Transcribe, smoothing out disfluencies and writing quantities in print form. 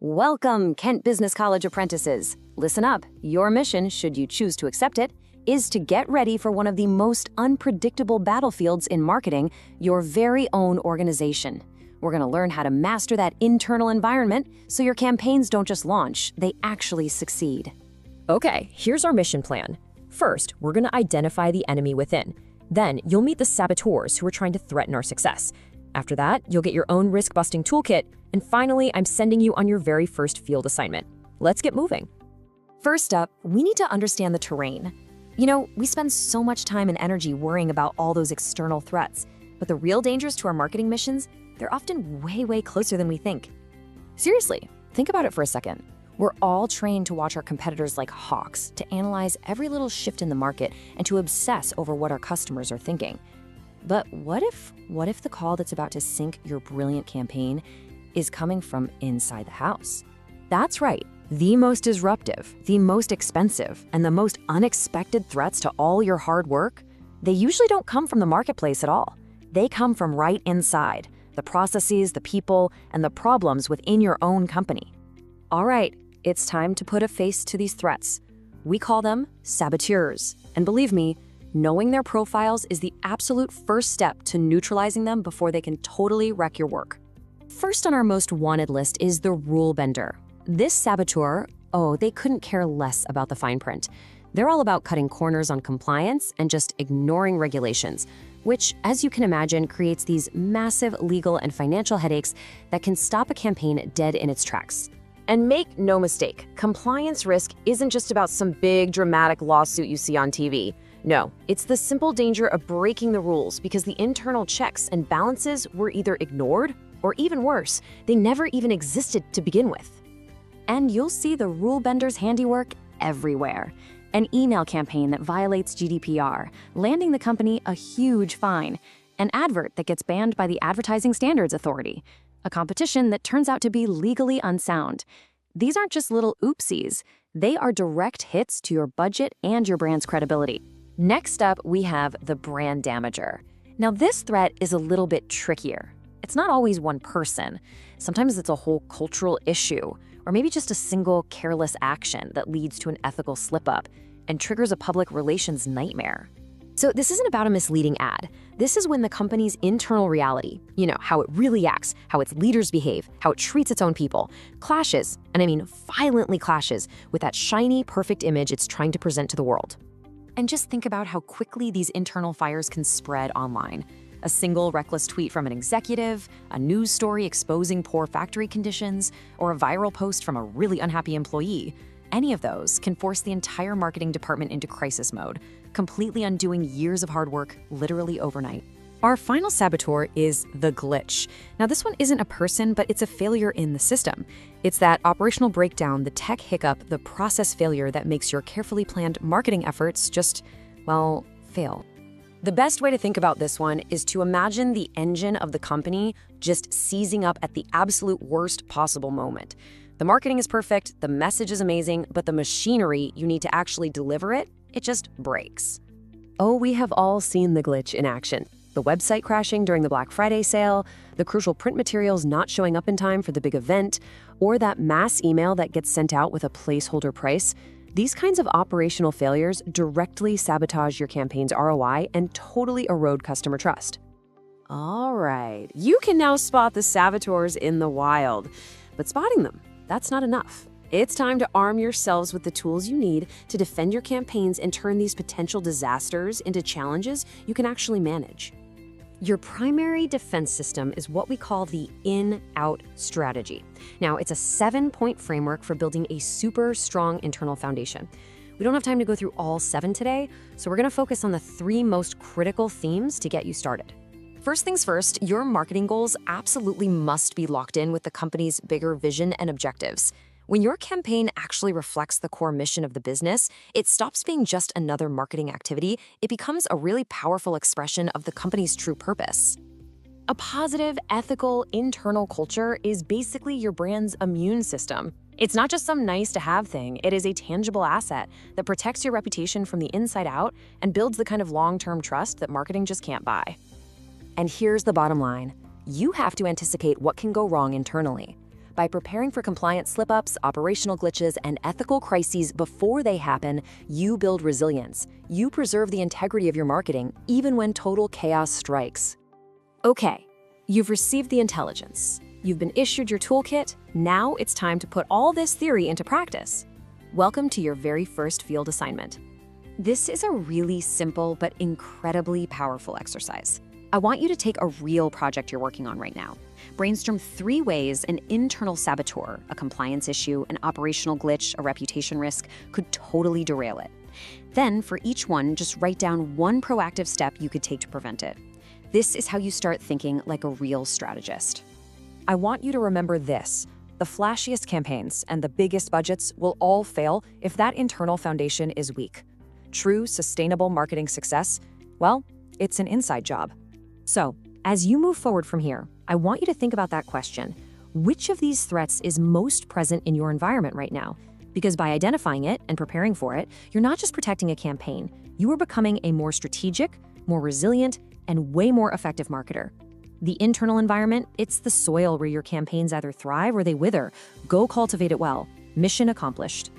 Welcome, Kent Business College apprentices. Listen up. Your mission, should you choose to accept it, is to get ready for one of the most unpredictable battlefields in marketing, your very own organization. We're going to learn how to master that internal environment so your campaigns don't just launch, they actually succeed. Okay, here's our mission plan. First, we're going to identify the enemy within. Then, you'll meet the saboteurs who are trying to threaten our success. After that, you'll get your own risk-busting toolkit. And finally, I'm sending you on your very first field assignment. Let's get moving. First up, we need to understand the terrain. You know, we spend so much time and energy worrying about all those external threats, but the real dangers to our marketing missions, they're often way closer than we think. Seriously, think about it for a second. We're all trained to watch our competitors like hawks, to analyze every little shift in the market and to obsess over what our customers are thinking. But what if the call that's about to sink your brilliant campaign is coming from inside the house? That's right. The most disruptive, the most expensive, and the most unexpected threats to all your hard work, they usually don't come from the marketplace at all. They come from right inside, the processes, the people, and the problems within your own company. All right, it's time to put a face to these threats. We call them saboteurs. And believe me, knowing their profiles is the absolute first step to neutralizing them before they can totally wreck your work. First on our most wanted list is the rule bender. This saboteur, they couldn't care less about the fine print. They're all about cutting corners on compliance and just ignoring regulations, which, as you can imagine, creates these massive legal and financial headaches that can stop a campaign dead in its tracks. And make no mistake, compliance risk isn't just about some big dramatic lawsuit you see on TV. No, it's the simple danger of breaking the rules because the internal checks and balances were either ignored or even worse, they never even existed to begin with. And you'll see the rule bender's handiwork everywhere. An email campaign that violates GDPR, landing the company a huge fine. An advert that gets banned by the Advertising Standards Authority. A competition that turns out to be legally unsound. These aren't just little oopsies. They are direct hits to your budget and your brand's credibility. Next up, we have the brand damager. Now, this threat is a little bit trickier. It's not always one person. Sometimes it's a whole cultural issue, or maybe just a single careless action that leads to an ethical slip-up and triggers a public relations nightmare. So this isn't about a misleading ad. This is when the company's internal reality, how it really acts, how its leaders behave, how it treats its own people, clashes, and I mean violently clashes, with that shiny, perfect image it's trying to present to the world. And just think about how quickly these internal fires can spread online. A single reckless tweet from an executive, a news story exposing poor factory conditions, or a viral post from a really unhappy employee. Any of those can force the entire marketing department into crisis mode, completely undoing years of hard work literally overnight. Our final saboteur is the glitch. Now, this one isn't a person, but it's a failure in the system. It's that operational breakdown, the tech hiccup, the process failure that makes your carefully planned marketing efforts just, fail. The best way to think about this one is to imagine the engine of the company just seizing up at the absolute worst possible moment. The marketing is perfect, the message is amazing, but the machinery you need to actually deliver it just breaks. We have all seen the glitch in action. The website crashing during the Black Friday sale, the crucial print materials not showing up in time for the big event, or that mass email that gets sent out with a placeholder price. These kinds of operational failures directly sabotage your campaign's ROI and totally erode customer trust. All right, you can now spot the saboteurs in the wild, but spotting them, that's not enough. It's time to arm yourselves with the tools you need to defend your campaigns and turn these potential disasters into challenges you can actually manage. Your primary defense system is what we call the in-out strategy. Now, it's a 7-point framework for building a super strong internal foundation. We don't have time to go through all 7 today, so we're going to focus on the 3 most critical themes to get you started. First things first, your marketing goals absolutely must be locked in with the company's bigger vision and objectives. When your campaign actually reflects the core mission of the business, it stops being just another marketing activity. It becomes a really powerful expression of the company's true purpose. A positive, ethical, internal culture is basically your brand's immune system. It's not just some nice-to-have thing. It is a tangible asset that protects your reputation from the inside out and builds the kind of long-term trust that marketing just can't buy. And here's the bottom line. You have to anticipate what can go wrong internally. By preparing for compliance slip-ups, operational glitches, and ethical crises before they happen, you build resilience. You preserve the integrity of your marketing, even when total chaos strikes. Okay, you've received the intelligence. You've been issued your toolkit. Now it's time to put all this theory into practice. Welcome to your very first field assignment. This is a really simple but incredibly powerful exercise. I want you to take a real project you're working on right now. Brainstorm 3 ways an internal saboteur, a compliance issue, an operational glitch, a reputation risk, could totally derail it. Then, for each one, just write down one proactive step you could take to prevent it. This is how you start thinking like a real strategist. I want you to remember this. The flashiest campaigns and the biggest budgets will all fail if that internal foundation is weak. True, sustainable marketing success, well, it's an inside job. So, as you move forward from here, I want you to think about that question. Which of these threats is most present in your environment right now? Because by identifying it and preparing for it, you're not just protecting a campaign, you are becoming a more strategic, more resilient, and way more effective marketer. The internal environment, it's the soil where your campaigns either thrive or they wither. Go cultivate it well. Mission accomplished.